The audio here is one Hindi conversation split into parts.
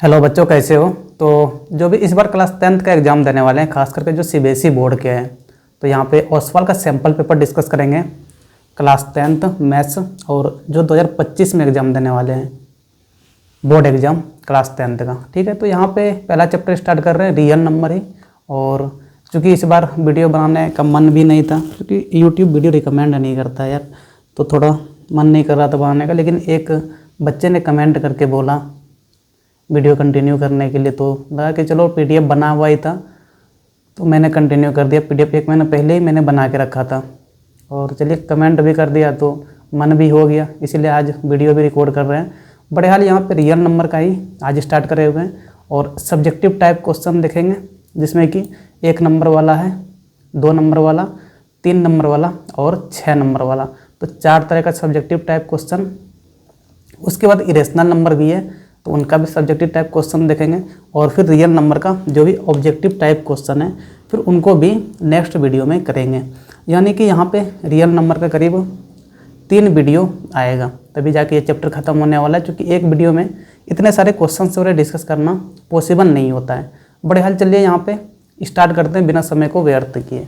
हेलो बच्चों, कैसे हो। तो जो भी इस बार क्लास 10th का एग्ज़ाम देने वाले हैं, खास करके जो सीबीएसई बोर्ड के हैं, तो यहाँ पे ओसवाल का सैम्पल पेपर डिस्कस करेंगे। क्लास 10th मैथ्स और जो 2025 में एग्ज़ाम देने वाले हैं, बोर्ड एग्ज़ाम क्लास 10th का। ठीक है, तो यहाँ पे पहला चैप्टर स्टार्ट कर रहे हैं, रियल नंबर ही। और चूँकि इस बार वीडियो बनाने का मन भी नहीं था, क्योंकि यूट्यूब वीडियो रिकमेंड नहीं करता यार, तो थोड़ा मन नहीं कर रहा था बनाने का। लेकिन एक बच्चे ने कमेंट करके बोला वीडियो कंटिन्यू करने के लिए, तो लगा कि चलो पीडीएफ बना हुआ ही था तो मैंने कंटिन्यू कर दिया। पीडीएफ 1 महीना पहले ही मैंने बना के रखा था, और चलिए कमेंट भी कर दिया तो मन भी हो गया, इसीलिए आज वीडियो भी रिकॉर्ड कर रहे हैं। बड़े हाल यहाँ पे रियल नंबर का ही आज स्टार्ट करे हुए हैं, और सब्जेक्टिव टाइप क्वेश्चन देखेंगे, जिसमें कि 1 नंबर वाला है, 2 नंबर वाला, 3 नंबर वाला और 6 नंबर वाला। तो 4 तरह का सब्जेक्टिव टाइप क्वेश्चन। उसके बाद इरेशनल नंबर भी है, तो उनका भी सब्जेक्टिव टाइप क्वेश्चन देखेंगे। और फिर रियल नंबर का जो भी ऑब्जेक्टिव टाइप क्वेश्चन है, फिर उनको भी नेक्स्ट वीडियो में करेंगे। यानी कि यहाँ पे रियल नंबर का करीब 3 वीडियो आएगा, तभी जाके ये चैप्टर ख़त्म होने वाला है। क्योंकि एक वीडियो में इतने सारे क्वेश्चन से डिस्कस करना पॉसिबल नहीं होता है। बड़े हाल चलिए यहाँ पे स्टार्ट करते हैं बिना समय को व्यर्थ किए,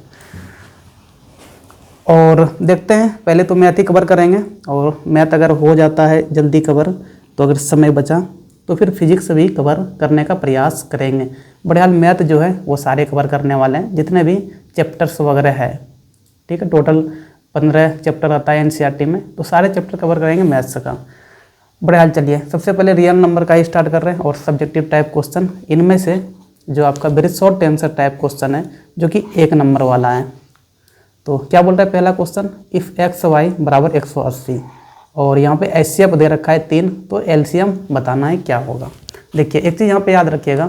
और देखते हैं। पहले तो मैथ ही कवर करेंगे, और मैथ अगर हो जाता है जल्दी कवर, तो अगर समय बचा तो फिर फिजिक्स भी कवर करने का प्रयास करेंगे। बड़े हाल मैथ जो है वो सारे कवर करने वाले हैं, जितने भी चैप्टर्स वगैरह है। ठीक है, टोटल 15 चैप्टर आता है एनसीईआरटी में, तो सारे चैप्टर कवर करेंगे मैथ्स का। बड़े हाल चलिए सबसे पहले रियल नंबर का ही स्टार्ट कर रहे हैं, और सब्जेक्टिव टाइप क्वेश्चन। इनमें से जो आपका very short answer type question है, जो कि 1 नंबर वाला है। तो क्या बोल रहा है पहला क्वेश्चन, इफ़ एक्स वाई बराबर 180, और यहाँ पे एचसीएफ दे रखा है 3, तो एलसीएम बताना है क्या होगा। देखिए एक चीज़ यहाँ पे याद रखिएगा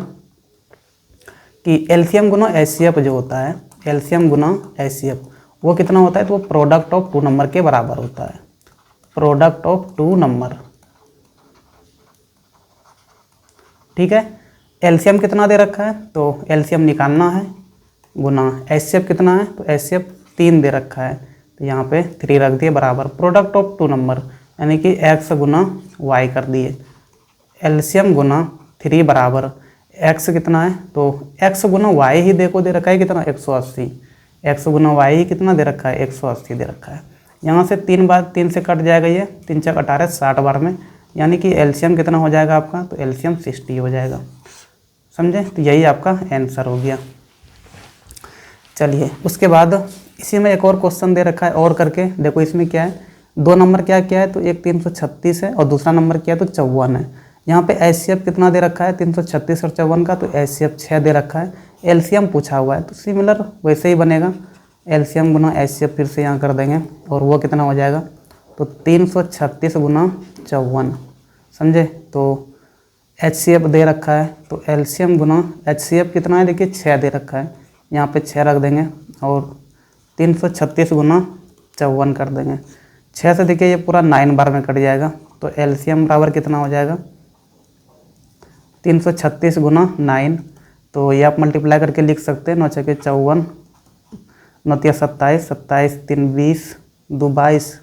कि एलसीएम गुना एचसीएफ जो होता है, एलसीएम गुना एचसीएफ वो कितना होता है, तो वो प्रोडक्ट ऑफ 2 नंबर के बराबर होता है। प्रोडक्ट ऑफ 2 नंबर, ठीक है। एलसीएम कितना दे रखा है, तो एलसीएम निकालना है, गुना एचसीएफ कितना है, तो एचसीएफ 3 दे रखा है, तो यहाँ पे 3 रख दिए बराबर प्रोडक्ट ऑफ 2 नंबर, यानी कि x गुना y कर दिए। एलसीएम गुना 3 बराबर x कितना है, तो x गुना y ही देखो दे रखा है कितना, 180। x गुना y ही कितना दे रखा है, 180 दे रखा है। यहाँ से 3 बार 3 से कट जाएगा, ये 3 × 18 60 बार में, यानी कि एलसीएम कितना हो जाएगा आपका, तो एलसीएम 60 हो जाएगा। समझे, तो यही आपका आंसर हो गया। चलिए उसके बाद इसी में एक और क्वेश्चन दे रखा है, और करके देखो इसमें क्या है, 2 नंबर क्या क्या है, तो एक 336 है, और दूसरा नंबर क्या है, तो 54 है। यहाँ पे एचसीएफ कितना दे रखा है, 336 और 54 का, तो एचसीएफ 6 दे रखा है। एलसीएम पूछा हुआ है, तो सिमिलर वैसे ही बनेगा, एलसीएम गुना एचसीएफ फिर से यहाँ कर देंगे, और वो कितना हो जाएगा, तो 336 गुना 54। समझे, तो एचसीएफ दे रखा है, तो एलसीएम गुना एचसीएफ कितना है, देखिए 6 दे रखा है, यहाँ पे 6 रख देंगे, और 336 गुना 54 कर देंगे। 6 से देखिए ये पूरा 9 बार में कट जाएगा, तो एलसीएम बराबर कितना हो जाएगा, 336 गुना 9। तो ये आप मल्टीप्लाई करके लिख सकते हैं, 9 × 6 = 54, 9 × 27, 27 3 20, 2 22,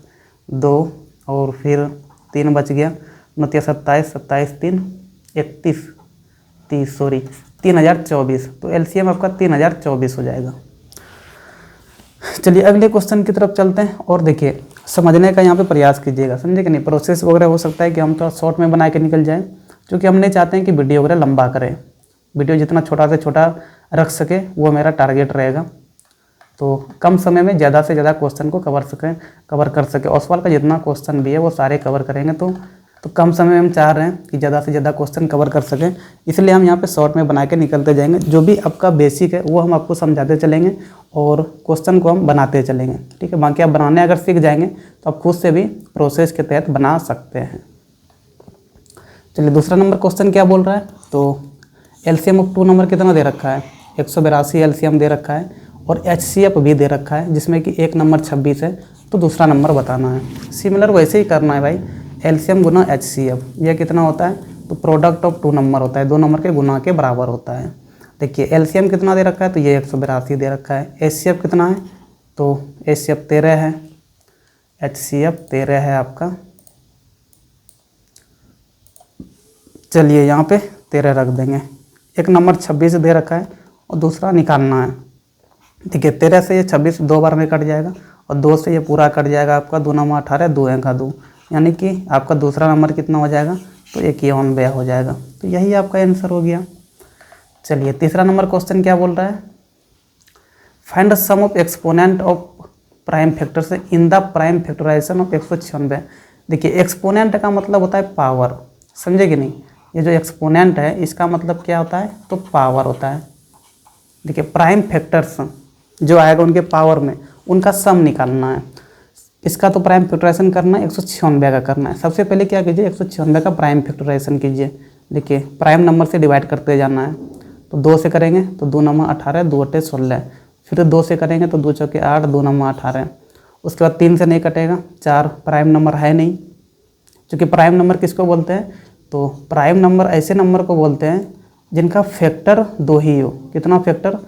2 और फिर 3 बच गया, 9 × 27, 27 3 31, 30 सॉरी 3024। तो एलसीएम आपका 3024 हो जाएगा। चलिए अगले क्वेश्चन की तरफ चलते हैं, और देखिए समझने का यहाँ पे प्रयास कीजिएगा, समझे कि नहीं। प्रोसेस वगैरह हो सकता है कि हम थोड़ा शॉर्ट में बना के निकल जाएं, क्योंकि हम नहीं चाहते हैं कि वीडियो वगैरह लंबा करें। वीडियो जितना छोटा से छोटा रख सके वो मेरा टारगेट रहेगा, तो कम समय में ज़्यादा से ज़्यादा क्वेश्चन को कवर कर सके। ओसवाल का जितना क्वेश्चन भी है वो सारे कवर करेंगे, तो कम समय में हम चाह रहे हैं कि ज़्यादा से ज़्यादा क्वेश्चन कवर कर सकें, इसलिए हम यहाँ पे शॉर्ट में बना के निकलते जाएंगे। जो भी आपका बेसिक है वो हम आपको समझाते चलेंगे, और क्वेश्चन को हम बनाते चलेंगे, ठीक है। बाकी आप बनाने अगर सीख जाएंगे तो आप खुद से भी प्रोसेस के तहत बना सकते हैं। चलिए दूसरा नंबर क्वेश्चन क्या बोल रहा है, तो एलसीएम ऑफ 2 नंबर कितना दे रखा है, 182 एलसीएम दे रखा है, और एचसीएफ भी दे रखा है, जिसमें कि एक नंबर 26 है, तो दूसरा नंबर बताना है। सिमिलर वैसे ही करना है भाई, एलसीएम गुना एचसीएफ, यह कितना होता है, तो प्रोडक्ट ऑफ 2 नंबर होता है, 2 नंबर के गुना के बराबर होता है। देखिए एलसीएम कितना दे रखा है, तो ये 182 दे रखा है। एचसीएफ कितना है, तो एचसीएफ 13 है, एचसीएफ 13 है आपका। चलिए यहाँ पे 13 रख देंगे। एक नंबर 26 दे रखा है और दूसरा निकालना है। देखिए 13 से ये 26 दो बार में कट जाएगा और 2 से ये पूरा कट जाएगा आपका 2 नंबर 18, 2 का 2, यानी कि आपका दूसरा नंबर कितना हो जाएगा, तो 51 हो जाएगा। तो यही आपका आंसर हो गया। चलिए तीसरा नंबर क्वेश्चन क्या बोल रहा है, find the sum of exponent of prime factor से in the prime factorization of 196। देखिए एक्सपोनेंट का मतलब होता है पावर, समझे कि नहीं। ये जो एक्सपोनेंट है इसका मतलब क्या होता है, तो पावर होता है। देखिए प्राइम फैक्टर्स जो आएगा उनके पावर में उनका सम निकालना है। इसका तो प्राइम फैक्टराइजेशन करना है 196 का करना है। सबसे पहले क्या कीजिए, 196 का प्राइम फैक्टराइजेशन कीजिए। देखिए प्राइम नंबर से डिवाइड करते जाना है। तो 2 से करेंगे तो 2 नंबर 18, 2 अट्ठे 16, फिर 2 से करेंगे तो 2 चौके 8, 2 नंबर 18। उसके बाद 3 से नहीं कटेगा, 4 प्राइम नंबर है नहीं, क्योंकि प्राइम नंबर किसको बोलते हैं, तो प्राइम नंबर ऐसे नंबर को बोलते हैं जिनका फैक्टर 2 ही हो। कितना फैक्टर,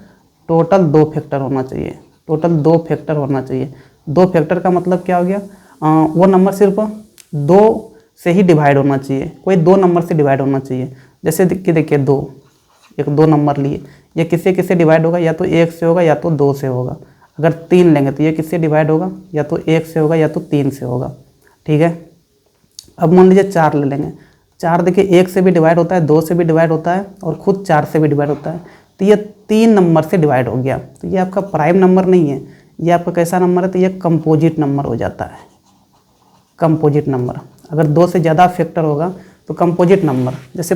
टोटल 2 फैक्टर होना चाहिए, टोटल 2 फैक्टर होना चाहिए। 2 फैक्टर का मतलब क्या हो गया, वो नंबर सिर्फ 2 से ही डिवाइड होना चाहिए, कोई 2 नंबर से डिवाइड होना चाहिए। जैसे कि देखिए 2, एक 2 नंबर लिए, ये किससे किससे डिवाइड होगा, या तो 1 से होगा या तो 2 से होगा। अगर 3 लेंगे तो ये किससे डिवाइड होगा, या तो 1 से होगा या तो 3 से होगा, ठीक है। अब मान लीजिए 4 ले लेंगे। 4 देखिए 1 से भी डिवाइड होता है, 2 से भी डिवाइड होता है और खुद 4 से भी डिवाइड होता है। तो ये 3 नंबर से डिवाइड हो गया, तो ये आपका प्राइम नंबर नहीं है, ये आपका कैसा नंबर है, तो ये कंपोजिट नंबर हो जाता है। कंपोजिट नंबर अगर 2 से ज़्यादा फैक्टर होगा तो कंपोजिट नंबर, जैसे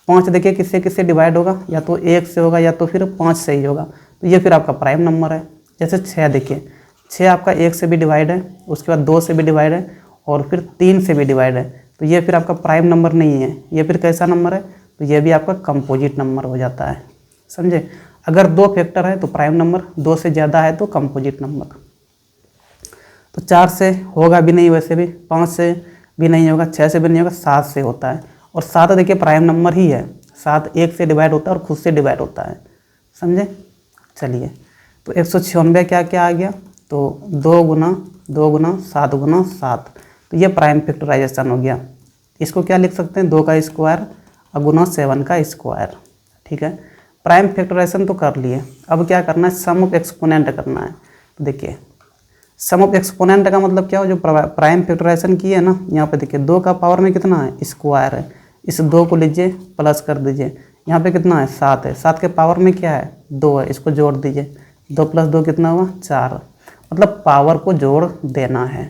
5 देखिए किससे किससे डिवाइड होगा, या तो 1 से होगा या तो फिर 5 से ही होगा, तो ये फिर आपका प्राइम नंबर है। जैसे 6 देखिए, 6 आपका 1 से भी डिवाइड है, उसके बाद 2 से भी डिवाइड है और फिर 3 से भी डिवाइड है, तो ये फिर आपका प्राइम नंबर नहीं है, ये फिर कैसा नंबर है, तो ये भी आपका कंपोजिट नंबर हो जाता है, समझे। अगर 2 फैक्टर है तो प्राइम नंबर, 2 से ज़्यादा है तो कंपोजिट नंबर। तो 4 से होगा भी नहीं, वैसे भी 5 से भी नहीं होगा, 6 से भी नहीं होगा, 7 से होता है। और 7 देखिए प्राइम नंबर ही है, 7 1 से डिवाइड होता है और खुद से डिवाइड होता है, समझे। चलिए तो 196 क्या क्या आ गया, तो 2 गुना 7 गुना 7, तो ये प्राइम फैक्टराइजेशन हो गया। इसको क्या लिख सकते हैं, 2 का स्क्वायर और गुना 7 का स्क्वायर, ठीक है। प्राइम फैक्टराइजेशन तो कर लिए, अब क्या करना है, सम ऑफ एक्सपोनेंट करना है। तो देखिए सम ऑफ एक्सपोनेंट का मतलब क्या हो, जो प्राइम फैक्टराइजेशन किए ना, यहाँ पे देखिए 2 का पावर में कितना है, स्क्वायर है, इस 2 को लीजिए प्लस कर दीजिए, यहाँ पे कितना है 7 है, 7 के पावर में क्या है 2 है, इसको जोड़ दीजिए, 2 + 2 कितना हुआ 4, मतलब पावर को जोड़ देना है।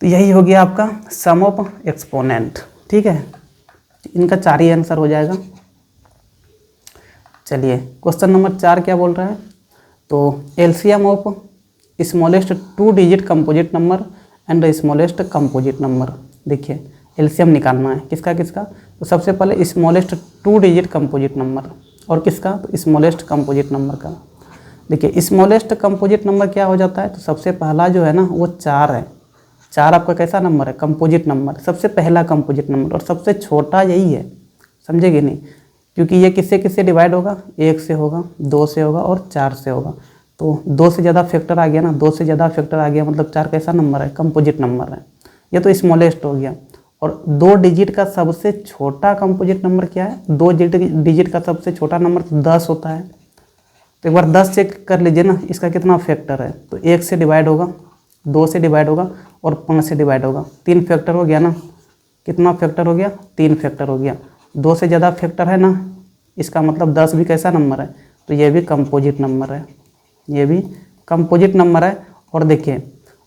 तो यही हो गया आपका सम ऑफ एक्सपोनेंट, ठीक है। इनका 4 ही आंसर हो जाएगा। चलिए क्वेश्चन नंबर 4 क्या बोल रहा है, तो LCM of smallest 2 digit composite number and the smallest composite number. देखिए एलसीएम निकालना है किसका किसका, तो सबसे पहले स्मॉलेस्ट 2 डिजिट कंपोजिट नंबर और किसका, तो स्मॉलेस्ट कंपोजिट नंबर का। देखिए स्मॉलेस्ट कंपोजिट नंबर क्या हो जाता है, तो सबसे पहला जो है ना वो 4 है। 4 आपका कैसा नंबर है, कंपोजिट नंबर, सबसे पहला कंपोजिट नंबर, और सबसे छोटा यही है, समझे कि नहीं, क्योंकि ये किससे किससे डिवाइड होगा, 1 से होगा, 2 से होगा और 4 से होगा। तो 2 से ज़्यादा फैक्टर आ गया ना, 2 से ज़्यादा फैक्टर आ गया मतलब 4 कैसा नंबर है, कंपोजिट नंबर है, ये तो स्मॉलेस्ट हो गया। और 2 डिजिट का सबसे छोटा कंपोजिट नंबर क्या है, 2 डिजिट का सबसे छोटा नंबर तो 10 होता है। तो एक बार 10 चेक कर लीजिए ना, इसका कितना फैक्टर है, तो 1 से डिवाइड होगा, 2 से डिवाइड होगा और 5 से डिवाइड होगा, 3 फैक्टर हो गया ना। कितना फैक्टर हो गया, 3 फैक्टर हो गया। 2 से ज़्यादा फैक्टर है ना, इसका मतलब 10 भी कैसा नंबर है, तो ये भी कंपोजिट नंबर है, ये भी कंपोजिट नंबर है। और देखिए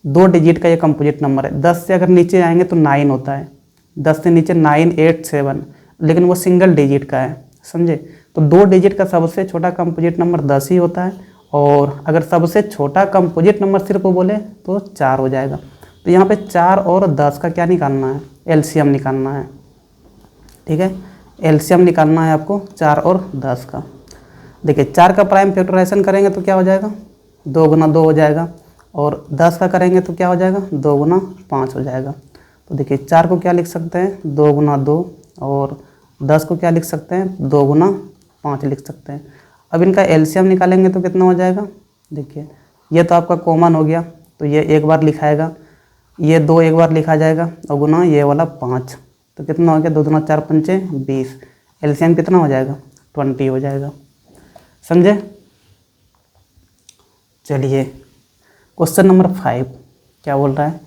2 डिजिट का ये कंपोजिट नंबर है। 10 से अगर नीचे आएंगे तो 9 होता है, 10 से नीचे 9, 8, 7, लेकिन वो सिंगल डिजिट का है, समझे। तो 2 डिजिट का सबसे छोटा कंपोजिट नंबर 10 ही होता है, और अगर सबसे छोटा कंपोजिट नंबर सिर्फ बोले तो 4 हो जाएगा। तो यहाँ पे 4 और 10 का क्या निकालना है, एलसीएम निकालना है, ठीक है। एलसीएम निकालना है आपको 4 और 10 का। देखिए 4 का प्राइम फैक्टराइजेशन करेंगे तो क्या हो जाएगा, 2 गुना 2 हो जाएगा, और 10 का करेंगे तो क्या हो जाएगा, 2 गुना 5 हो जाएगा। तो देखिए 4 को क्या लिख सकते हैं, 2 गुना 2, और 10 को क्या लिख सकते हैं, 2 गुना 5 लिख सकते हैं। अब इनका एलसीएम निकालेंगे तो कितना हो जाएगा, देखिए ये तो आपका कॉमन हो गया, तो ये एक बार लिखाएगा, ये 2 एक बार लिखा जाएगा, और गुना ये वाला 5, तो कितना हो गया, 2 दूना 4 पंचे 20, एलसीएम कितना हो जाएगा, 20 हो जाएगा। समझे। चलिए क्वेश्चन नंबर 5 क्या बोल रहा है,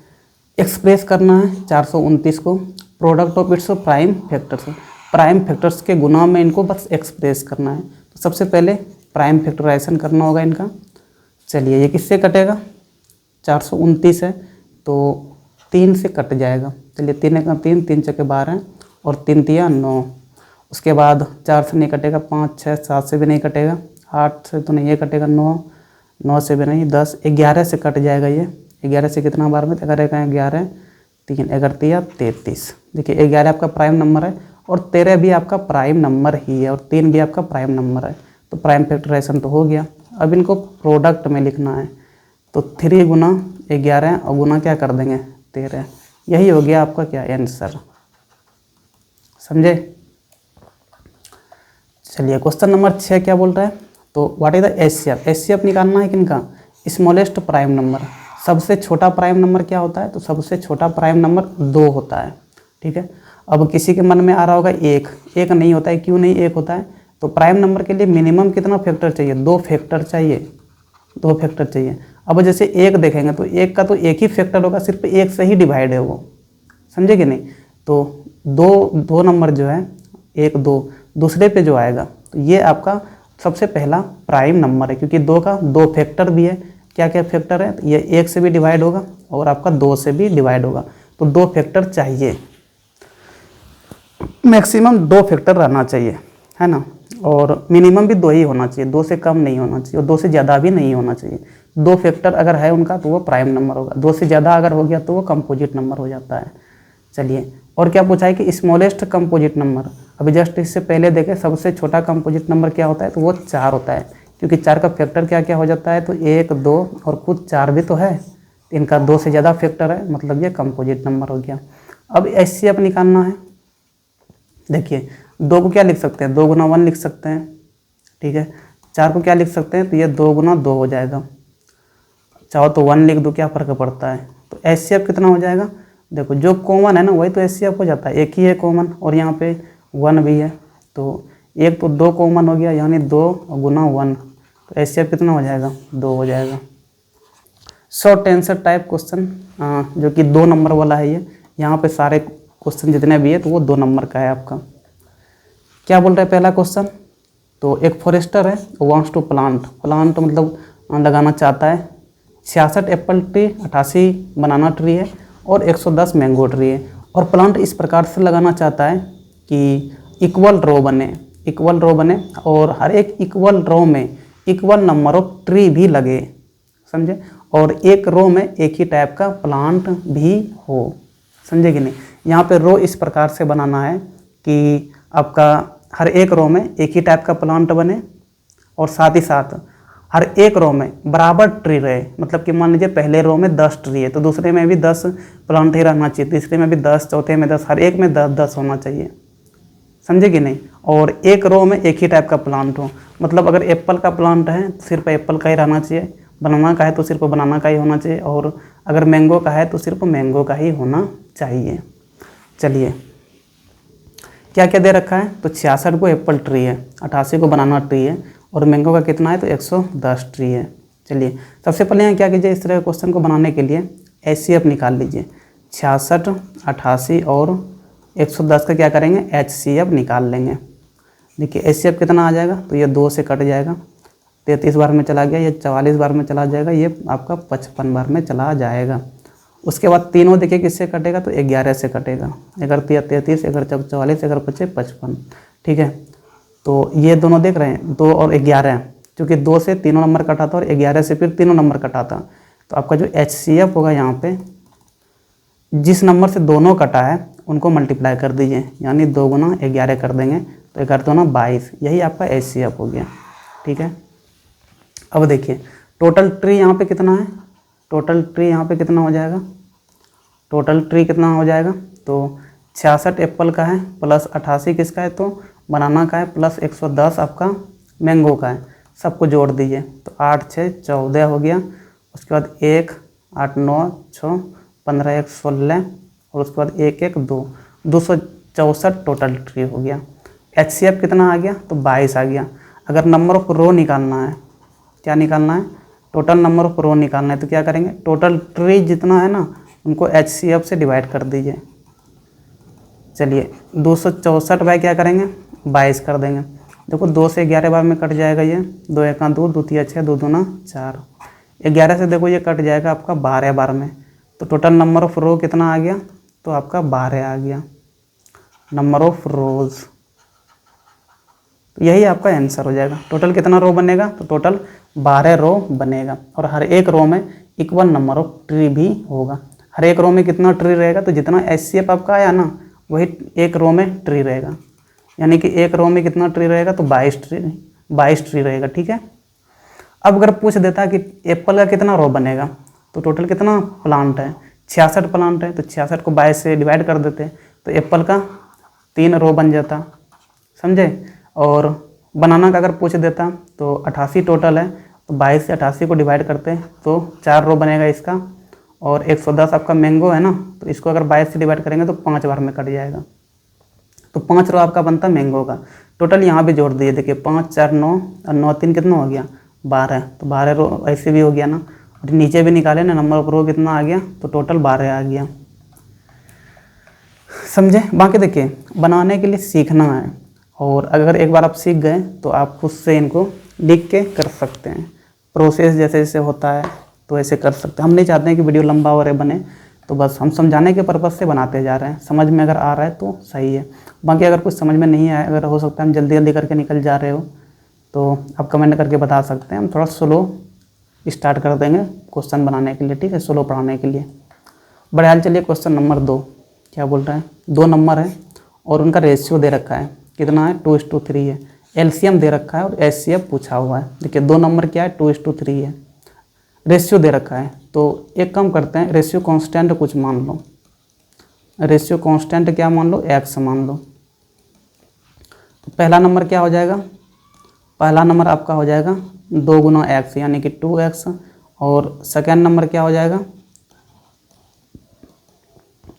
एक्सप्रेस करना है 429 को product of its prime factors, prime factors के गुना में इनको बस एक्सप्रेस करना है। तो सबसे पहले प्राइम फैक्टराइजेशन करना होगा इनका। चलिए ये किससे कटेगा, 429 है तो 3 से कट जाएगा। चलिए 3 का 3, 3 चौके 12 और 3 तिया 9। उसके बाद 4 से नहीं कटेगा, 5 6 7 से भी नहीं कटेगा, 8 से तो नहीं ये कटेगा, 9 से भी नहीं, 10 11 से कट जाएगा। ये 11 से कितना बार में, 11 का 11 3 11 तिया 33। देखिए 11 आपका प्राइम नंबर है और 13 भी आपका प्राइम नंबर ही है और 3 भी आपका प्राइम नंबर है। तो प्राइम फैक्टराइजेशन तो हो गया। अब इनको प्रोडक्ट में लिखना है तो 3 गुना 11 और गुना क्या कर देंगे 13, यही हो गया आपका क्या आंसर। समझे। चलिए क्वेश्चन नंबर 6 क्या बोल रहा है, तो what is the HCF, HCF निकालना है किनका, स्मॉलेस्ट प्राइम नंबर। सबसे छोटा प्राइम नंबर क्या होता है, तो सबसे छोटा प्राइम नंबर 2 होता है। ठीक है। अब किसी के मन में आ रहा होगा 1 नहीं होता है, क्यों नहीं 1 होता है, तो प्राइम नंबर के लिए मिनिमम कितना फैक्टर चाहिए, 2 फैक्टर चाहिए, 2 फैक्टर चाहिए। अब जैसे 1 देखेंगे तो 1 का तो एक ही फैक्टर होगा, सिर्फ 1 से ही डिवाइड है वो। समझे कि नहीं। तो दो नंबर जो है 1 2 दूसरे पे जो आएगा तो ये आपका सबसे पहला प्राइम नंबर है, क्योंकि 2 का 2 फैक्टर भी है। क्या क्या फैक्टर है, तो ये 1 से भी डिवाइड होगा और आपका 2 से भी डिवाइड होगा। तो 2 फैक्टर चाहिए, मैक्सिमम 2 फैक्टर रहना चाहिए, है ना। और मिनिमम भी 2 ही होना चाहिए, 2 से कम नहीं होना चाहिए और 2 से ज़्यादा भी नहीं होना चाहिए। 2 फैक्टर अगर है उनका तो वो प्राइम नंबर होगा, 2 से ज़्यादा अगर हो गया तो वो कंपोजिट नंबर हो जाता है। चलिए और क्या पूछा है कि स्मॉलेस्ट कंपोजिट नंबर। अभी जस्ट इससे पहले देखें सबसे छोटा कंपोजिट नंबर क्या होता है, तो वो 4 होता है, क्योंकि 4 का फैक्टर क्या क्या हो जाता है, तो 1 2 और खुद 4 भी तो है, इनका 2 से ज़्यादा फैक्टर है, मतलब ये कंपोजिट नंबर हो गया। अब एचसीएफ निकालना है। देखिए 2 को क्या लिख सकते हैं, 2 गुना 1 लिख सकते हैं। ठीक है। 4 को क्या लिख सकते हैं, तो ये 2 गुना 2 हो जाएगा, चाहो तो 1 लिख दो, क्या फ़र्क पड़ता है। तो एचसीएफ कितना हो जाएगा, देखो जो कॉमन है ना वही तो एचसीएफ हो जाता है, एक ही है कॉमन और यहाँ पे 1 भी है, तो एक तो 2 कॉमन हो गया, यानी 2 गुना 1, तो एचसीएफ कितना हो जाएगा, 2 हो जाएगा। शॉर्ट आंसर टाइप क्वेश्चन जो कि 2 नंबर वाला है ये, यहाँ पे सारे क्वेश्चन जितने भी है तो वो 2 नंबर का है आपका। क्या बोल रहा है पहला क्वेश्चन, तो एक फॉरेस्टर है वांट्स टू प्लांट मतलब लगाना चाहता है 66 एप्पल ट्री, 88 बनाना ट्री है और 110 मैंगो ट्री है, और प्लांट इस प्रकार से लगाना चाहता है कि इक्वल रो बने और हर एक इक्वल रो में इक्वल नंबर ऑफ ट्री भी लगे। समझे। और एक रो में एक ही टाइप का प्लांट भी हो। समझे कि नहीं। यहाँ पे रो इस प्रकार से बनाना है कि आपका हर एक रो में एक ही टाइप का प्लांट बने और साथ ही साथ हर एक रो में बराबर ट्री रहे। मतलब कि मान लीजिए पहले रो में 10 ट्री है तो दूसरे में भी 10 प्लांट ही रहना चाहिए, तीसरे में भी 10, चौथे में 10, हर एक में 10-10 होना चाहिए। समझे कि नहीं। और एक रो में एक ही टाइप का प्लांट हो, मतलब अगर एप्पल का प्लांट है तो सिर्फ एप्पल का ही रहना चाहिए, बनाना का है तो सिर्फ बनाना का ही होना चाहिए, और अगर मैंगो का है तो सिर्फ मैंगो का ही होना चाहिए। चलिए क्या क्या दे रखा है, तो 66 को एप्पल ट्री है, 88 को बनाना ट्री है और मैंगो का कितना है, तो 110 ट्री है। चलिए सबसे पहले यहाँ क्या कीजिए, इस तरह क्वेश्चन को बनाने के लिए एचसीएफ निकाल लीजिए। 66, 88 और 110 का क्या करेंगे, एचसीएफ निकाल लेंगे। देखिए एचसीएफ कितना आ जाएगा, तो ये 2 से कट जाएगा, 33 बार में चला गया, ये 44 बार में चला जाएगा, ये आपका 55 बार में चला जाएगा। उसके बाद तीनों देखिए किससे कटेगा, तो 11 से कटेगा, 11 33, 11 44, 11 55 55। ठीक है। तो ये दोनों देख रहे हैं 2 और 11, क्योंकि 2 से तीनों नंबर कटा था और 11 से फिर तीनों नंबर कटा था। तो आपका जो एचसीएफ होगा यहाँ पे जिस नंबर से दोनों कटा है उनको मल्टीप्लाई कर दीजिए, यानी 2 गुना 11 कर देंगे तो 11 दूना 22, यही आपका एचसीएफ हो गया। ठीक है। अब देखिए टोटल ट्री यहाँ पे कितना है, टोटल ट्री यहाँ पे कितना हो जाएगा, टोटल ट्री कितना हो जाएगा, तो 66 एप्पल का है प्लस 88 किसका है, तो बनाना का है, प्लस 110 आपका मैंगो का है, सबको जोड़ दीजिए तो 8 6 14 हो गया। उसके बाद 1 8 9 6 15 1 16 और उसके बाद 1 1 2 64 टोटल ट्री हो गया। HCF कितना आ गया, तो 22 आ गया। अगर नंबर ऑफ रो निकालना है, क्या निकालना है, टोटल नंबर ऑफ रो निकालना है, तो क्या करेंगे, टोटल ट्री जितना है ना उनको HCF से डिवाइड कर दीजिए। चलिए 264 बाय क्या करेंगे, 22 कर देंगे। देखो 2 से 11 बार में कट जाएगा ये, 2 एका 2, 2 तिया 6, 2 दूना 4, 11 से देखो ये कट जाएगा आपका 12 बार में। तो टोटल नंबर ऑफ रो कितना आ गया, तो आपका 12 आ गया नंबर ऑफ रोज़। तो यही आपका आंसर हो जाएगा। टोटल कितना रो बनेगा, तो टोटल 12 रो बनेगा। और हर एक रो में इक्वल नंबर ऑफ ट्री भी होगा। हर एक रो में कितना ट्री रहेगा, तो जितना HCF आपका आया ना वही एक रो में ट्री रहेगा। यानी कि एक रो में कितना ट्री रहेगा, तो 22 ट्री रहेगा। ठीक है। अब अगर पूछ देता कि एप्पल का कितना रो बनेगा, तो टोटल कितना प्लांट है, 66 प्लांट है, तो 66 को 22 से डिवाइड कर देते तो एप्पल का 3 रो बन जाता, समझे। और बनाना का अगर पूछ देता तो 88 टोटल है, तो 22 से 88 को डिवाइड करते तो 4 रो बनेगा इसका। और 110 आपका मैंगो है ना, तो इसको अगर 22 से डिवाइड करेंगे तो 5 बार में कट जाएगा, तो 5 रो आपका बनता मैंगो का। टोटल यहाँ भी जोड़ दिए, देखिए 5 4 9 और 9 3 कितना हो गया, 12। तो 12 रो ऐसे भी हो गया ना। और नीचे भी निकाले ना, नंबर ऑफ रो कितना आ गया, तो टोटल 12 आ गया, समझे। बाकी देखिए बनाने के लिए सीखना है, और अगर एक बार आप सीख गए तो आप खुद से इनको लिख के कर सकते हैं। प्रोसेस जैसे जैसे होता है तो ऐसे कर सकते हैं। हम नहीं चाहते हैं कि वीडियो लंबा और बने, तो बस हम समझाने के पर्पज़ से बनाते जा रहे हैं। समझ में अगर आ रहा है तो सही है, बाकी अगर कुछ समझ में नहीं आया, अगर हो सकता है हम जल्दी जल्दी करके निकल जा रहे हो, तो आप कमेंट करके बता सकते हैं। हम थोड़ा स्लो स्टार्ट कर देंगे क्वेश्चन बनाने के लिए, ठीक है, स्लो पढ़ाने के लिए। बढ़िया, चलिए क्वेश्चन नंबर 2 क्या बोल रहा है। 2 नंबर है और उनका रेशियो दे रखा है, कितना है, 2:3 है। एलसीएम दे रखा है और HCF पूछा हुआ है। देखिए 2 नंबर क्या है, 2:3 है। रेशियो दे रखा है, तो एक काम करते हैं, रेशियो कांस्टेंट कुछ मान लो। रेशियो कांस्टेंट क्या मान लो, x मान लो। तो पहला नंबर क्या हो जाएगा, पहला नंबर आपका हो जाएगा 2 गुना x यानी कि 2x। और सेकेंड नंबर क्या हो जाएगा,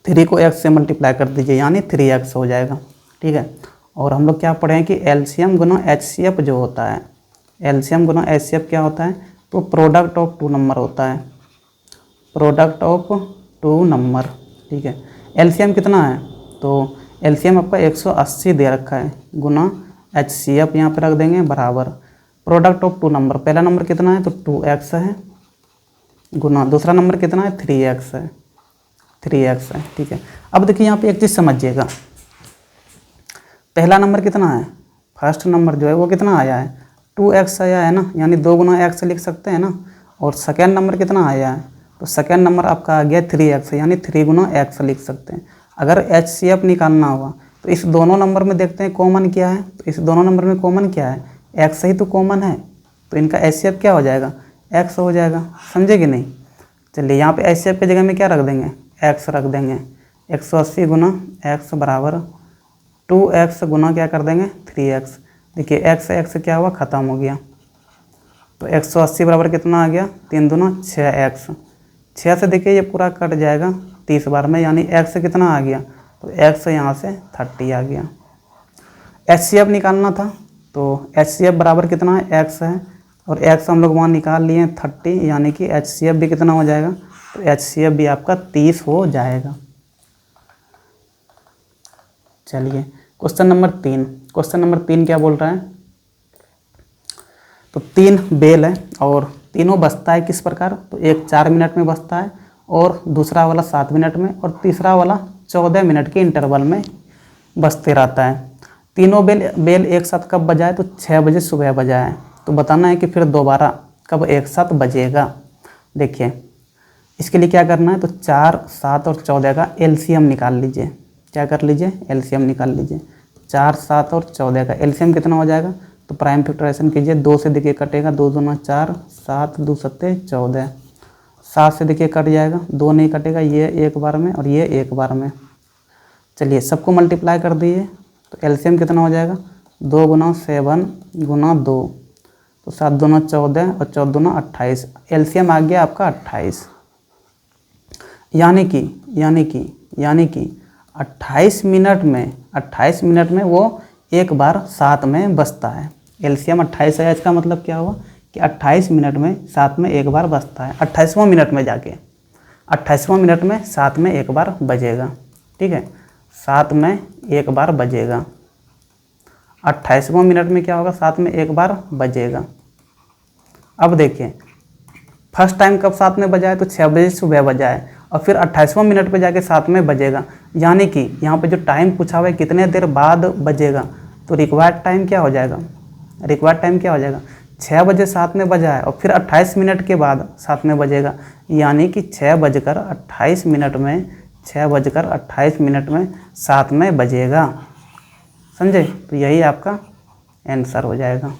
3 को x से मल्टीप्लाई कर दीजिए यानी 3x हो जाएगा, ठीक है। और हम लोग क्या पढ़े हैं कि एलसीएम गुना HCF जो होता है, एलसीएम गुना HCF क्या होता है, तो प्रोडक्ट ऑफ 2 नंबर होता है, प्रोडक्ट ऑफ 2 नंबर, ठीक है। एलसीएम कितना है, तो एलसीएम आपका 180 दे रखा है, गुना HCF यहाँ पे रख देंगे बराबर प्रोडक्ट ऑफ 2 नंबर। पहला नंबर कितना है, तो 2x है, गुना दूसरा नंबर कितना है, 3x है, 3x है, ठीक है। अब देखिए यहाँ पे एक चीज़ समझिएगा, पहला नंबर कितना है, फर्स्ट नंबर जो है वो कितना आया है, 2x आया है ना, यानी 2 गुना x लिख सकते हैं ना। और सेकेंड नंबर कितना आया है, तो सेकेंड नंबर आपका आ गया 3x यानी 3 गुना x लिख सकते हैं। अगर HCF निकालना हुआ तो इस दोनों नंबर में देखते हैं कॉमन क्या है, तो इस दोनों नंबर में कॉमन क्या है, x ही तो कॉमन है, तो इनका HCF क्या हो जाएगा, x हो जाएगा, समझे कि नहीं। चलिए यहाँ पे HCF की जगह में क्या रख देंगे, x रख देंगे। 180 गुना x बराबर 2x गुना क्या कर देंगे 3x। देखिए x क्या हुआ, ख़त्म हो गया, तो 180 बराबर कितना आ गया, 3 दूना 6x। 6 से देखिए ये पूरा कट जाएगा 30 बार में, यानी x कितना आ गया, तो x यहाँ से 30 आ गया। HCF निकालना था, तो HCF बराबर कितना है, x है, और x हम लोग वहाँ निकाल लिए 30, यानी कि HCF भी कितना हो जाएगा, तो HCF भी आपका 30 हो जाएगा। चलिए क्वेश्चन नंबर 3, क्वेश्चन नंबर 3 क्या बोल रहा है, तो 3 बेल है और तीनों बजता है किस प्रकार, तो एक 4 मिनट में बजता है, और दूसरा वाला 7 मिनट में, और तीसरा वाला 14 मिनट के इंटरवल में बजते रहता है। तीनों बेल एक साथ कब बजाए, तो 6 बजे सुबह बजा है। तो बताना है कि फिर दोबारा कब एक साथ बजेगा। देखिए इसके लिए क्या करना है, तो 4, 7 और 14 का एलसीएम निकाल लीजिए। क्या कर लीजिए, एलसीएम निकाल लीजिए। 4, 7 और 14 का एलसीएम कितना हो जाएगा, तो प्राइम फैक्टराइजेशन कीजिए। 2 से देखिए कटेगा, 2 दूना 4, 7 2 सत्ते 14। 7 से देखिए कट जाएगा, 2 नहीं कटेगा, ये एक बार में और ये एक बार में। चलिए सबको मल्टीप्लाई कर दीजिए, तो एलसीएम कितना हो जाएगा, 2 गुना 7 गुना 2, तो 7 दूना 14 और 14 दूना 28। एलसीएम आ गया आपका 28। यानी कि 28 मिनट में वो एक बार 7 में बजता है। एलसीएम 28 है, इसका मतलब क्या हुआ कि 28 मिनट में 7 में एक बार बजता है। 28वां मिनट में जाके 28वां मिनट में 7 में एक बार बजेगा। ठीक है, 7 में एक बार बजेगा। 28वां मिनट में क्या होगा, 7 में एक बार बजेगा। अब देखिए फर्स्ट टाइम कब 7 में बजा है, तो 6 बजे सुबह बजा है, और फिर 28वां मिनट पे जाके 7 में बजेगा। यानी कि यहाँ पे जो टाइम पूछा हुआ है कितने देर बाद बजेगा, तो रिक्वायर्ड टाइम क्या हो जाएगा, 6 बजे 7 में बजा है और फिर 28 मिनट के बाद 7 में बजेगा, यानी कि 6:28 मिनट में 7 में बजेगा। समझे? तो यही आपका आंसर हो जाएगा।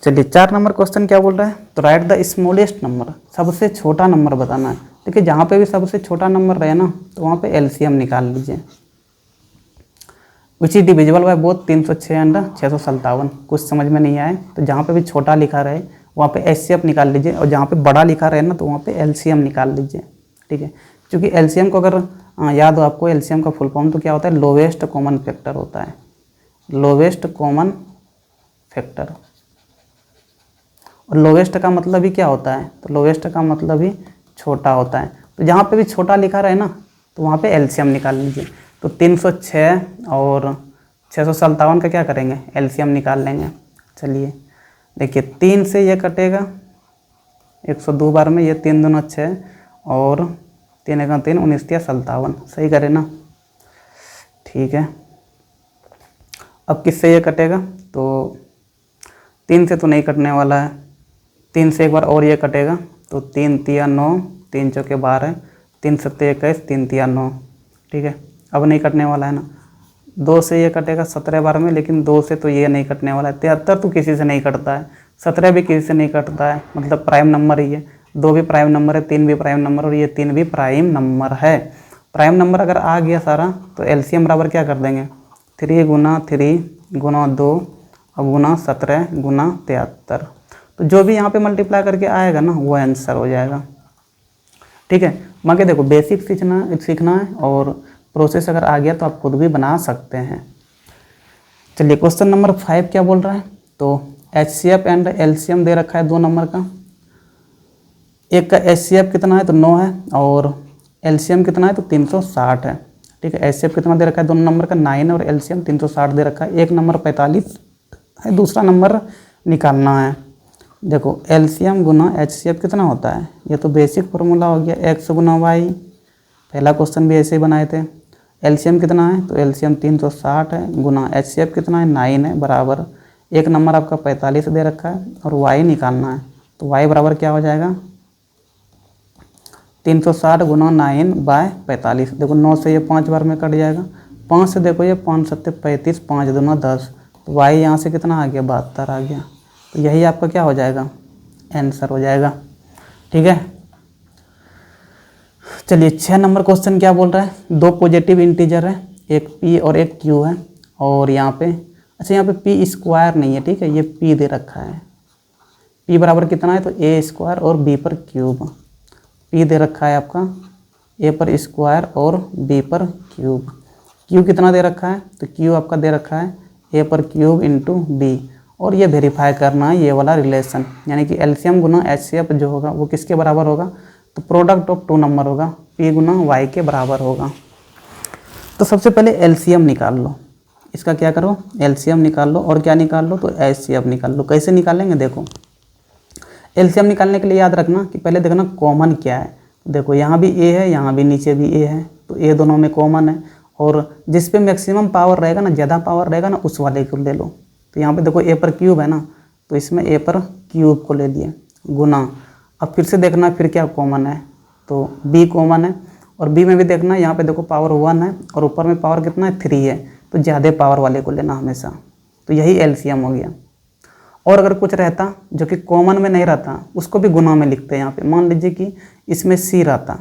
चलिए 4 नंबर क्वेश्चन क्या बोल रहा है, तो राइट द स्मॉलेस्ट नंबर, सबसे छोटा नंबर बताना है। देखिए जहाँ पे भी सबसे छोटा नंबर रहे ना, तो वहाँ पे एलसीएम निकाल लीजिए। Which is divisible by both 306 and 657। कुछ समझ में नहीं आए तो जहाँ पे भी छोटा लिखा रहे वहाँ पे एचसीएफ निकाल लीजिए, और जहाँ पे बड़ा लिखा रहे ना तो वहाँ पे एलसीएम निकाल लीजिए। ठीक है, क्योंकि एलसीएम को अगर याद हो आपको, एलसीएम का फुल फॉर्म तो क्या होता है, लोवेस्ट कॉमन फैक्टर होता है। लोवेस्ट कॉमन फैक्टर, और लोवेस्ट का मतलब ही क्या होता है, तो लोवेस्ट का मतलब ही छोटा होता है। तो जहाँ पे भी छोटा लिखा रहे ना तो वहाँ पे एलसीएम निकाल लीजिए। तो 306 और 657 का क्या करेंगे, एलसीएम निकाल लेंगे। चलिए देखिए 3 से ये कटेगा 102 बार में, ये 3 दूना 6 और 3 1 3 19 57, सही करे ना। ठीक है, अब किससे ये कटेगा, तो 3 से तो नहीं कटने वाला है, 3 से एक बार और ये कटेगा, तो 3 3 9, 3 चौके 12, 3 7 21, 3 3 9। ठीक है, अब नहीं कटने वाला है ना। 2 से ये कटेगा 17 बार में, लेकिन 2 से तो ये नहीं कटने वाला है। 73 तो किसी से नहीं कटता है, 17 भी किसी से नहीं कटता है, मतलब प्राइम नंबर ही है। 2 भी प्राइम नंबर है, 3 भी प्राइम नंबर, और ये 3 भी प्राइम नंबर है। प्राइम नंबर अगर आ गया सारा तो एलसीएम बराबर क्या कर देंगे, 3 गुना 3 गुना 2 और गुना 17 गुना 73। तो जो भी यहाँ पे मल्टीप्लाई करके आएगा ना वो आंसर हो जाएगा। ठीक है, मगर देखो बेसिक सीखना है, और प्रोसेस अगर आ गया तो आप खुद भी बना सकते हैं। चलिए क्वेश्चन नंबर 5 क्या बोल रहा है, तो एचसीएफ एंड एलसीएम दे रखा है 2 नंबर का। एक का एचसीएफ कितना है, तो 9 है, और एलसीएम कितना है, तो 360 है। ठीक है, एचसीएफ कितना दे रखा है, 2 नंबर का 9 है, और एलसीएम 360 दे रखा है। एक नंबर 45 है, दूसरा नंबर निकालना है। देखो एलसीएम गुना एचसीएफ कितना होता है, ये तो बेसिक फार्मूला हो गया, एक्स गुना वाई। पहला क्वेश्चन भी ऐसे ही बनाए थे। एलसीएम कितना है, तो एलसीएम 360 है, गुना एचसीएफ कितना है, 9 है, बराबर एक नंबर आपका 45 दे रखा है, और वाई निकालना है। तो वाई बराबर क्या हो जाएगा, 360 गुना 9/45। देखो 9 से ये 5 बार में कट जाएगा, 5 से देखो ये 5 7 35, 5 दूना 10, तो वाई यहाँ से कितना आ गया, 72 आ गया। तो यही आपका क्या हो जाएगा, आंसर हो जाएगा। ठीक है, चलिए 6 नंबर क्वेश्चन क्या बोल रहा है, 2 पॉजिटिव इंटीजर है, एक p और एक q है, और यहाँ पे अच्छा यहाँ पे p स्क्वायर नहीं है। ठीक है, ये p दे रखा है। p बराबर कितना है, तो a स्क्वायर और b पर क्यूब। p दे रखा है आपका a पर स्क्वायर और b पर क्यूब। q कितना दे रखा है, तो q आपका दे रखा है a पर क्यूब इंटू b, और ये वेरीफाई करना है ये वाला रिलेशन, यानी कि एलसीएम गुना एचसीएफ जो होगा वो किसके बराबर होगा, तो प्रोडक्ट ऑफ 2 नंबर होगा, p गुना y के बराबर होगा। तो सबसे पहले एलसीएम निकाल लो, इसका क्या करो, एलसीएम निकाल लो, और क्या निकाल लो, तो एचसीएफ निकाल लो। कैसे निकालेंगे, देखो एलसीएम निकालने के लिए याद रखना कि पहले देखना कॉमन क्या है। देखो यहाँ भी a है, यहाँ भी नीचे भी a है, तो a दोनों में कॉमन है, और जिस पे मैक्सिमम पावर रहेगा ना, ज़्यादा पावर रहेगा ना, उस वाले को ले लो। तो यहाँ पे देखो a पर क्यूब है ना, तो इसमें a पर क्यूब को ले लिए, गुना। अब फिर से देखना फिर क्या कॉमन है, तो b कॉमन है, और b में भी देखना यहाँ पे देखो पावर 1 है, और ऊपर में पावर कितना है, 3 है, तो ज़्यादा पावर वाले को लेना हमेशा। तो यही एलसीएम हो गया। और अगर कुछ रहता जो कि कॉमन में नहीं रहता, उसको भी गुना में लिखते हैं। यहाँ पे मान लीजिए कि इसमें c रहता,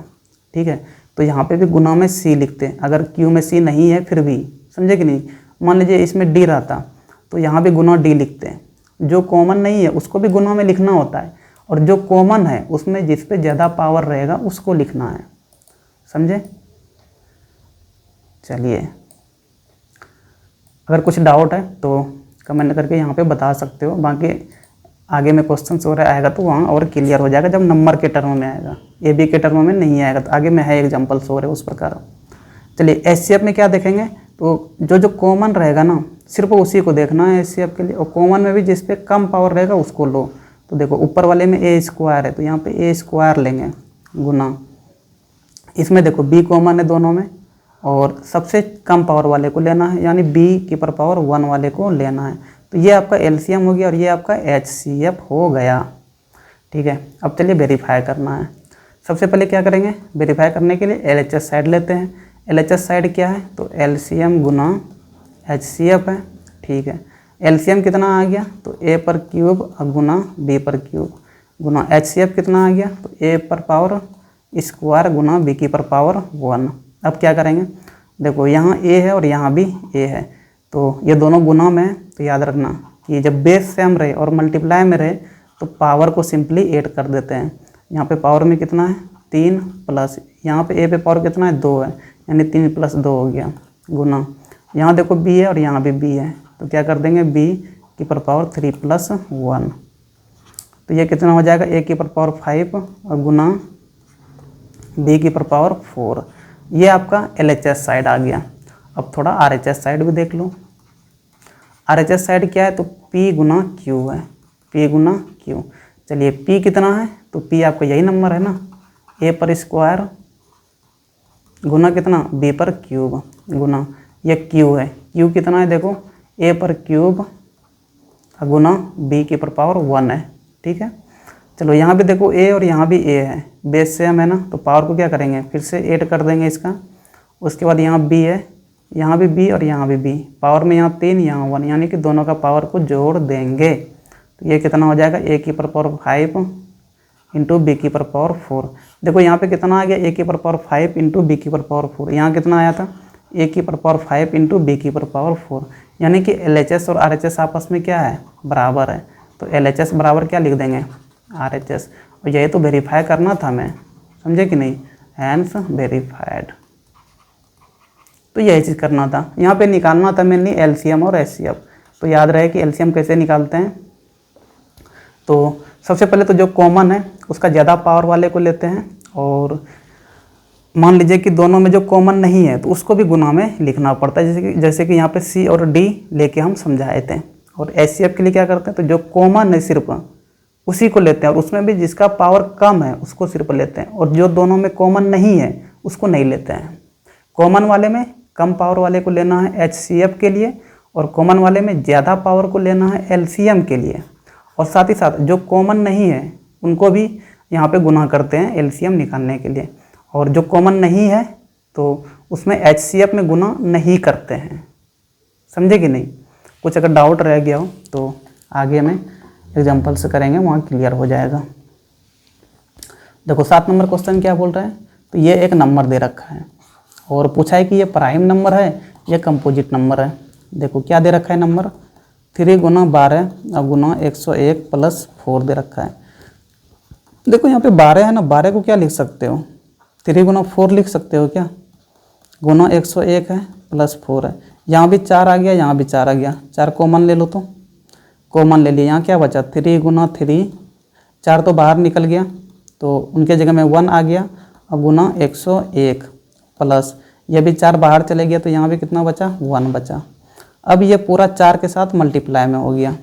ठीक है, तो यहाँ पे भी गुना में c लिखते हैं। अगर q में c नहीं है फिर भी, समझे कि नहीं। मान लीजिए इसमें d रहता, तो यहाँ भी गुना d लिखते हैं। जो कॉमन नहीं है उसको भी गुना में लिखना होता है, और जो कॉमन है उसमें जिस पे ज़्यादा पावर रहेगा उसको लिखना है। समझे। चलिए, अगर कुछ डाउट है तो कमेंट करके यहाँ पे बता सकते हो, बाकी आगे में क्वेश्चन और आएगा तो वहाँ और क्लियर हो जाएगा जब नंबर के टर्म में आएगा, ए बी के टर्म में नहीं आएगा तो आगे में है एग्जाम्पल हो रहे उस प्रकार। चलिए, एचसीएफ में क्या देखेंगे, तो जो जो कॉमन रहेगा ना सिर्फ उसी को देखना है एचसीएफ के लिए, और कॉमन में भी जिस पे कम पावर रहेगा उसको लो। तो देखो ऊपर वाले में ए स्क्वायर है तो यहाँ पे ए स्क्वायर लेंगे गुना, इसमें देखो बी कॉमन है दोनों में और सबसे कम पावर वाले को लेना है, यानी बी की पावर 1 वाले को लेना है। तो ये आपका एलसीएम हो गया और ये आपका एचसीएफ हो गया। ठीक है, अब चलिए वेरीफाई करना है। सबसे पहले क्या करेंगे, वेरीफाई करने के लिए एलएचएस साइड लेते हैं। एलएचएस साइड क्या है, तो एलसीएम गुना एचसीएफ है। ठीक है, एलसीएम कितना आ गया, तो ए पर क्यूब गुना बी पर क्यूब गुना एचसीएफ कितना आ गया, तो ए पर पावर स्क्वायर गुना बी की पर पावर 1। अब क्या करेंगे, देखो यहाँ ए है और यहाँ भी ए है तो ये दोनों गुना में है, तो याद रखना कि जब बेस सेम रहे और मल्टीप्लाई में रहे तो पावर को सिंपली ऐड कर देते हैं। यहाँ पे पावर में कितना है 3 प्लस यहाँ पे ए पे पावर कितना है 2 है, यानी 3 + 2 हो गया गुना, यहाँ देखो बी है और यहाँ भी बी है तो क्या कर देंगे बी की पावर 3 + 1, तो ये कितना हो जाएगा ए की पावर 5 और गुना बी की पावर 4। ये आपका एलएचएस साइड आ गया। अब थोड़ा आरएचएस साइड भी देख लो। आरएचएस साइड क्या है, तो P गुना Q है, P गुना Q। चलिए P कितना है, तो P आपका यही नंबर है ना, A पर स्क्वायर गुना कितना B पर क्यूब गुना ये Q है, Q कितना है देखो A पर क्यूब गुना B की पावर 1 है। ठीक है, चलो यहाँ भी देखो A और यहाँ भी A है, बेस सेम है ना, तो पावर को क्या करेंगे फिर से ऐड कर देंगे इसका। उसके बाद यहाँ B है, यहाँ भी B और यहाँ भी B, पावर में यहाँ 3 यहाँ 1, यानी कि दोनों का पावर को जोड़ देंगे तो ये कितना हो जाएगा A की पावर 5 इंटू बी की पावर 4। देखो यहाँ पे कितना आ गया A की पावर 5 इंटू बी की पावर 4, यहाँ कितना आया था A की पावर 5 इंटू बी की पावर 4, यानी कि LHS और RHS आपस में क्या है बराबर है, तो LHS बराबर क्या लिख देंगे RHS। और यही तो वेरीफाई करना था मैं, समझे कि नहीं, हैंस वेरीफाइड। तो यही चीज़ करना था, यहाँ पे निकालना था मैंने एलसीएम और एचसीएफ। तो याद रहे कि एलसीएम कैसे निकालते हैं, तो सबसे पहले तो जो कॉमन है उसका ज़्यादा पावर वाले को लेते हैं, और मान लीजिए कि दोनों में जो कॉमन नहीं है तो उसको भी गुना में लिखना पड़ता है, जैसे कि यहाँ पे सी और डी लेके हम समझाए थे। और एचसीएफ के लिए क्या करते हैं, तो जो कॉमन है सिर्फ उसी को लेते हैं, और उसमें भी जिसका पावर कम है उसको सिर्फ लेते हैं, और जो दोनों में कॉमन नहीं है उसको नहीं लेते हैं। कॉमन वाले में कम पावर वाले को लेना है एचसीएफ के लिए, और कॉमन वाले में ज़्यादा पावर को लेना है एलसीएम के लिए, और साथ ही साथ जो कॉमन नहीं है उनको भी यहाँ पे गुना करते हैं एलसीएम निकालने के लिए, और जो कॉमन नहीं है तो उसमें एचसीएफ में गुना नहीं करते हैं, समझे कि नहीं। कुछ अगर डाउट रह गया हो तो आगे में एग्जाम्पल से करेंगे, वहाँ क्लियर हो जाएगा। देखो 7 नंबर क्वेश्चन क्या बोल रहा है, तो ये एक नंबर दे रखा है और पूछा है कि ये प्राइम नंबर है या कंपोजिट नंबर है। देखो क्या दे रखा है नंबर 3 गुना 12 और गुना 101 + 4 दे रखा है। देखो यहाँ पे 12 है ना, 12 को क्या लिख सकते हो 3 गुना 4 लिख सकते हो क्या, गुना 101 है +4 है, यहाँ भी 4 आ गया, यहाँ भी 4 आ गया, 4 कॉमन ले लो, तो कॉमन ले लिया, यहाँ क्या बचा 3 गुना 3, 4 तो बाहर निकल गया तो उनके जगह में 1 आ गया, और गुना 101 प्लस ये भी 4 बाहर चले गया तो यहाँ भी कितना बचा 1 बचा। अब ये पूरा 4 के साथ मल्टीप्लाई में हो गया।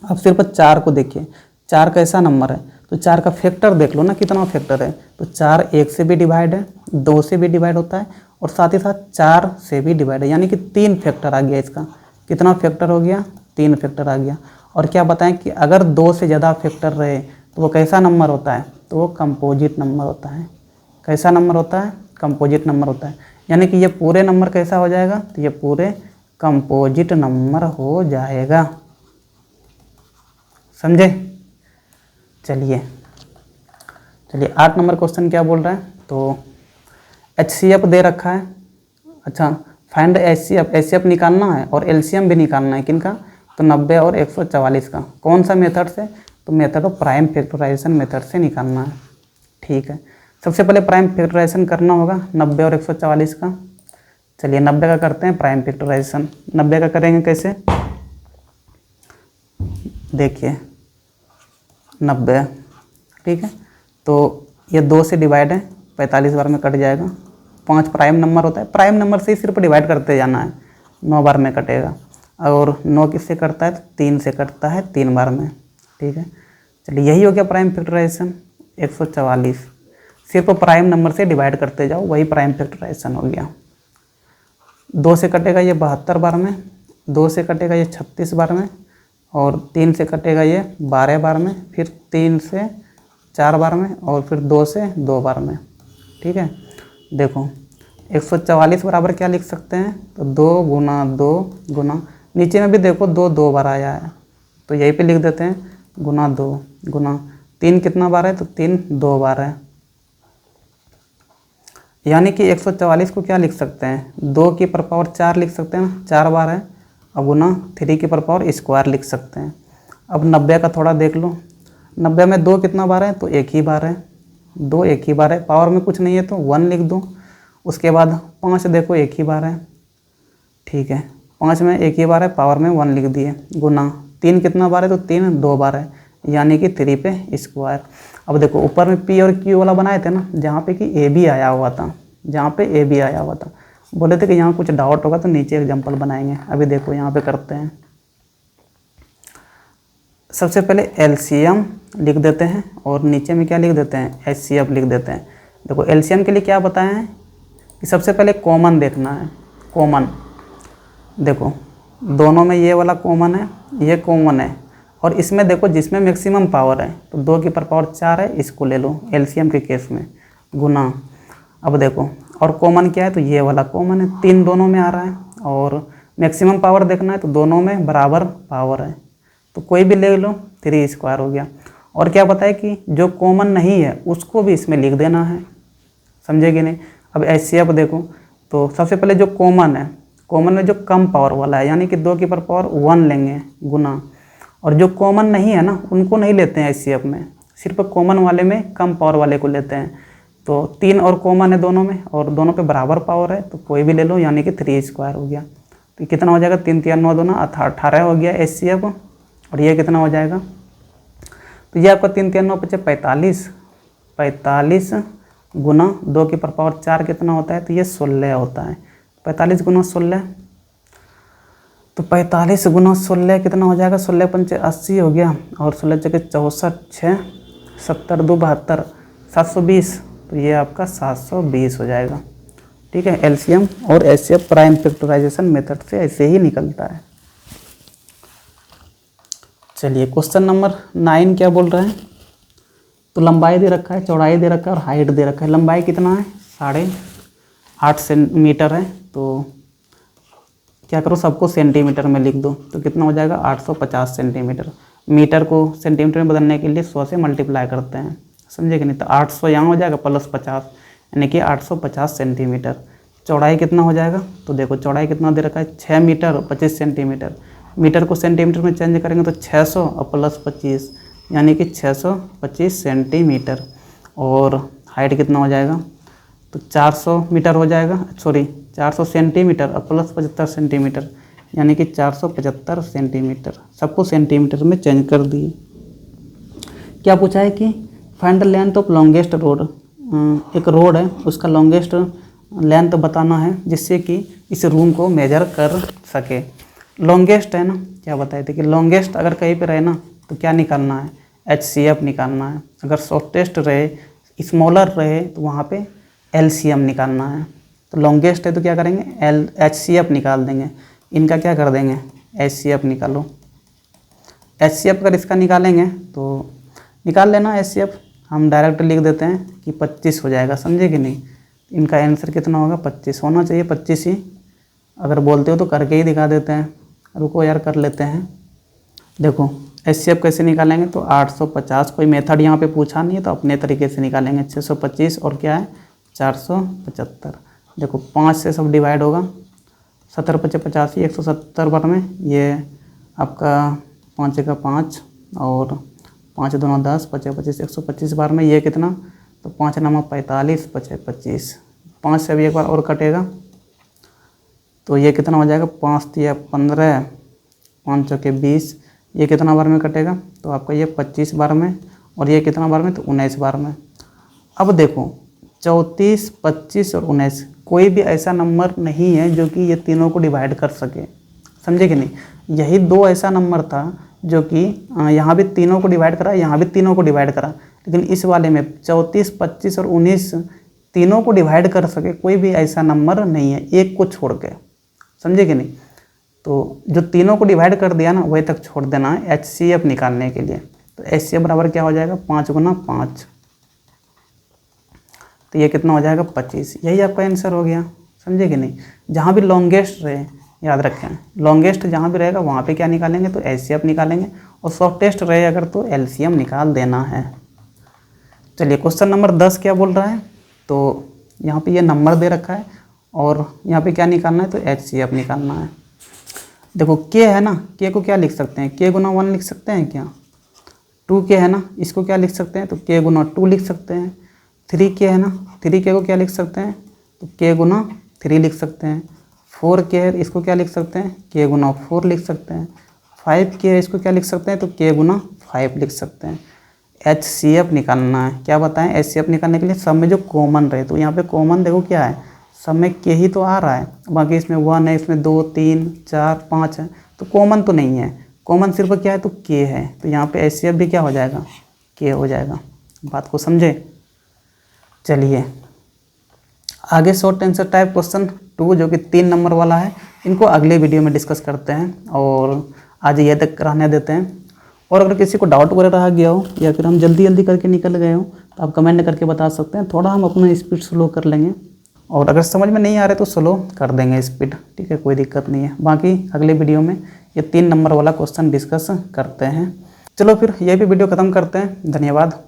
अब सिर्फ 4 को देखिए, 4 कैसा नंबर है, तो 4 का फैक्टर देख लो ना कितना फैक्टर है, तो 4 1 से भी डिवाइड है, 2 से भी डिवाइड होता है, और साथ ही साथ 4 से भी डिवाइड है, यानी कि 3 फैक्टर आ गया इसका। कितना फैक्टर हो गया 3 फैक्टर आ गया। और क्या बताएं कि अगर 2 से ज़्यादा फैक्टर रहे तो वो कैसा नंबर होता है, तो वो कंपोजिट नंबर होता है। कैसा नंबर होता है, कंपोजिट नंबर होता है, यानी कि ये पूरे नंबर कैसा हो जाएगा, तो ये पूरे कंपोजिट नंबर हो जाएगा, समझे। चलिए 8 नंबर क्वेश्चन क्या बोल रहा है, तो एचसीएफ दे रखा है। अच्छा, फाइंड एचसीएफ, एचसीएफ निकालना है और एलसीएम भी निकालना है, किनका, तो 90 और 144 का। कौन सा मेथड से, तो method of prime factorization method से निकालना है। ठीक है, सबसे पहले प्राइम फैक्टराइजेशन करना होगा 90 और 144 का। चलिए 90 का करते हैं प्राइम फैक्टराइजेशन। 90 का करेंगे कैसे, देखिए 90, ठीक है। तो ये 2 से डिवाइड है, 45 बार में कट जाएगा। 5 प्राइम नंबर होता है, प्राइम नंबर से ही सिर्फ डिवाइड करते जाना है, 9 बार में कटेगा। और 9 किससे कटता है, तो 3 से कटता है 3 बार में, ठीक है। चलिए यही हो गया प्राइम फैक्टराइजेशन 144। सिर्फ प्राइम नंबर से डिवाइड करते जाओ, वही प्राइम फैक्टराइजेशन हो गया। 2 से कटेगा ये 72 बार में, 2 से कटेगा ये 36 बार में, और 3 से कटेगा ये 12 बार में, फिर 3 से 4 बार में, और फिर 2 से 2 बार में, ठीक है। देखो 144 बराबर क्या लिख सकते हैं, तो 2 गुना 2 गुना, नीचे में भी देखो 2 2 बार आया है, तो यहीं पे लिख देते हैं गुना 2 गुना 3 कितना बार है, तो 3 2 बार है। यानी कि 144 को क्या लिख सकते हैं, 2 की पावर 4 लिख सकते हैं ना, 4 बार है। अब गुना 3 की पावर स्क्वायर लिख सकते हैं। अब 90 का थोड़ा देख लो, 90 में 2 कितना बार है, तो 1 ही बार है, 2 1 ही बार है, पावर में कुछ नहीं है तो 1 लिख दो। उसके बाद 5 देखो 1 ही बार है, ठीक है, 5 में 1 ही बार है, पावर में 1 लिख दिए। गुना 3 कितना बार है, तो 3 2 बार है, यानी कि 3 पे स्क्वायर। अब देखो ऊपर में पी और क्यू वाला बनाए थे ना, जहाँ पे कि ए भी आया हुआ था, जहाँ पे ए भी आया हुआ था, बोले थे कि यहाँ कुछ डाउट होगा तो नीचे एग्जाम्पल बनाएंगे। अभी देखो यहाँ पे करते हैं। सबसे पहले एलसीएम लिख देते हैं और नीचे में क्या लिख देते हैं, एचसीएफ लिख देते हैं। देखो एलसीएम के लिए क्या बताया है कि सबसे पहले कॉमन देखना है। कॉमन देखो दोनों में ये वाला कॉमन है, ये कॉमन है, और इसमें देखो जिसमें मैक्सिमम पावर है तो 2 की पावर 4 है, इसको ले लो एलसीएम के केस में। गुना, अब देखो और कॉमन क्या है, तो ये वाला कॉमन है, 3 दोनों में आ रहा है, और मैक्सिमम पावर देखना है तो दोनों में बराबर पावर है, तो कोई भी ले लो, 3 स्क्वायर हो गया। और क्या बताया कि जो कॉमन नहीं है उसको भी इसमें लिख देना है, समझे कि नहीं। अब एचसीएफ देखो, तो सबसे पहले जो कॉमन है, कॉमन में जो कम पावर वाला है, यानी कि 2 की पावर 1 लेंगे गुना, और जो कॉमन नहीं है ना उनको नहीं लेते हैं एचसीएफ में, सिर्फ कॉमन वाले में कम पावर वाले को लेते हैं। तो 3 और कॉमन है दोनों में, और दोनों पे बराबर पावर है, तो कोई भी ले लो, यानी कि 3 स्क्वायर हो गया। तो कितना हो जाएगा, 3 3 9 2 18 हो गया एचसीएफ। और ये कितना हो जाएगा, तो ये आपका 3 3 9 5 45, 45 गुना 2 की पावर 4 कितना होता है, तो ये 16 होता है। 45 गुना 16, तो 45 गुना 16 कितना हो जाएगा, 16 पंचे 80 हो गया, और 16 जगह 64 6 70 2 72 720, तो ये आपका 720 हो जाएगा, ठीक है। एलसीएम और एचसीएफ प्राइम फैक्टराइजेशन मेथड से ऐसे ही निकलता है। चलिए क्वेश्चन नंबर 9 क्या बोल रहे हैं, तो लंबाई दे रखा है, चौड़ाई दे रखा है और हाइट दे रखा है। लंबाई कितना है, 8.5 सेंटीमीटर है, तो क्या करो सबको सेंटीमीटर में लिख दो, तो कितना हो जाएगा 850 सेंटीमीटर। मीटर को सेंटीमीटर में बदलने के लिए 100 से मल्टीप्लाई करते हैं, समझे कि नहीं। तो 800 यहाँ हो जाएगा प्लस 50, यानी कि 850 सेंटीमीटर। चौड़ाई कितना हो जाएगा, तो देखो चौड़ाई कितना दे रखा है, 6 मीटर और 25 सेंटीमीटर। मीटर को सेंटीमीटर में चेंज करेंगे तो 600 और प्लस 25, यानी कि 625 सेंटीमीटर। और हाइट कितना हो जाएगा, तो 400 मीटर हो जाएगा, सॉरी 400 सेंटीमीटर और प्लस 75 सेंटीमीटर, यानी कि 475 सेंटीमीटर। सबको सेंटीमीटर में चेंज कर दिए। क्या पूछा है कि find the length of longest road. एक रोड है, उसका लॉन्गेस्ट लेंथ बताना है, जिससे कि इस रूम को मेजर कर सके। लॉन्गेस्ट है ना, क्या बताए थे कि लॉन्गेस्ट अगर कहीं पे रहे ना तो क्या निकालना है, एचसीएफ निकालना है। अगर शॉर्टेस्ट रहे, स्मॉलर रहे, तो वहाँ पे एलसीएम निकालना है। तो लॉन्गेस्ट है तो क्या करेंगे, एचसीएफ निकाल देंगे। इनका क्या कर देंगे, एचसीएफ निकालो। एचसीएफ अगर इसका निकालेंगे तो निकाल लेना एचसीएफ, हम डायरेक्ट लिख देते हैं कि 25 हो जाएगा, समझे कि नहीं। इनका आंसर कितना होगा, 25 होना चाहिए, 25 ही। अगर बोलते हो तो करके ही दिखा देते हैं, रुको यार कर लेते हैं। देखो एचसीएफ कैसे निकालेंगे, तो 850, कोई मेथड यहाँ पे पूछा नहीं है तो अपने तरीके से निकालेंगे। 625 और क्या है 475। देखो 5 से सब डिवाइड होगा, 70 5 85, 170 बार में ये आपका 5 का 5 और 5 2 10, 5 25, 125 बार में ये कितना तो 5 नंबर 45, 5 25, 5 से भी एक बार और कटेगा तो ये कितना हो जाएगा, 5 तिया 15, 5 चौके 20, ये कितना बार में कटेगा, तो आपका ये 25 बार में, और ये कितना बार में, तो 19 बार में। अब देखो 34, 25 और 19, कोई भी ऐसा नंबर नहीं है जो कि ये तीनों को डिवाइड कर सके, समझे कि नहीं। यही 2 ऐसा नंबर था जो कि यहाँ भी तीनों को डिवाइड करा, यहाँ भी तीनों को डिवाइड करा, लेकिन इस वाले में 34, 25 और 19 तीनों को डिवाइड कर सके कोई भी ऐसा नंबर नहीं है, एक को छोड़ के, समझे कि नहीं। तो जो तीनों को डिवाइड कर दिया ना वही तक छोड़ देना है HCF निकालने के लिए। तो HCF बराबर क्या हो जाएगा, 5 गुना 5, तो ये कितना हो जाएगा, 25। यही आपका आंसर हो गया, समझे कि नहीं। जहाँ भी लॉन्गेस्ट रहे, याद रखें, लॉन्गेस्ट जहाँ भी रहेगा वहाँ पे क्या निकालेंगे, तो HCF निकालेंगे, और शॉर्टेस्ट रहे अगर तो LCM निकाल देना है। चलिए क्वेश्चन नंबर 10 क्या बोल रहा है, तो यहाँ पे ये नंबर दे रखा है और यहाँ पे क्या निकालना है, तो HCF निकालना है। देखो K है ना, K को क्या लिख सकते हैं, K गुना 1 लिख सकते हैं क्या। 2K है ना, इसको क्या लिख सकते हैं, तो K गुना 2 लिख सकते हैं। 3K है ना, 3K को क्या लिख सकते हैं, तो K गुना 3 लिख सकते हैं। 4K है, इसको क्या लिख सकते हैं, K गुना 4 लिख सकते हैं। 5K है, इसको क्या लिख सकते हैं, तो K गुना 5 लिख सकते हैं। HCF निकालना है, क्या बताएं HCF निकालने के लिए, सब में जो कॉमन रहे, तो यहाँ पे कॉमन देखो क्या है, सब में K ही तो आ रहा है, बाकी इसमें 1 है, इसमें 2, 3, 4, 5 है, तो कॉमन तो नहीं है, कॉमन सिर्फ क्या है, तो K है, तो यहाँ पे HCF भी क्या हो जाएगा, K हो जाएगा। बात को समझे। चलिए आगे शॉर्ट आंसर टाइप क्वेश्चन 2 जो कि 3 नंबर वाला है, इनको अगले वीडियो में डिस्कस करते हैं और आज ये तक रहने देते हैं। और अगर किसी को डाउट वगैरह रह गया हो या फिर हम जल्दी करके निकल गए हो तो आप कमेंट करके बता सकते हैं, थोड़ा हम अपना स्पीड स्लो कर लेंगे, और अगर समझ में नहीं आ रहे तो स्लो कर देंगे स्पीड, ठीक है, कोई दिक्कत नहीं है। बाकी अगले वीडियो में ये 3 नंबर वाला क्वेश्चन डिस्कस करते हैं। चलो फिर ये भी वीडियो ख़त्म करते हैं, धन्यवाद।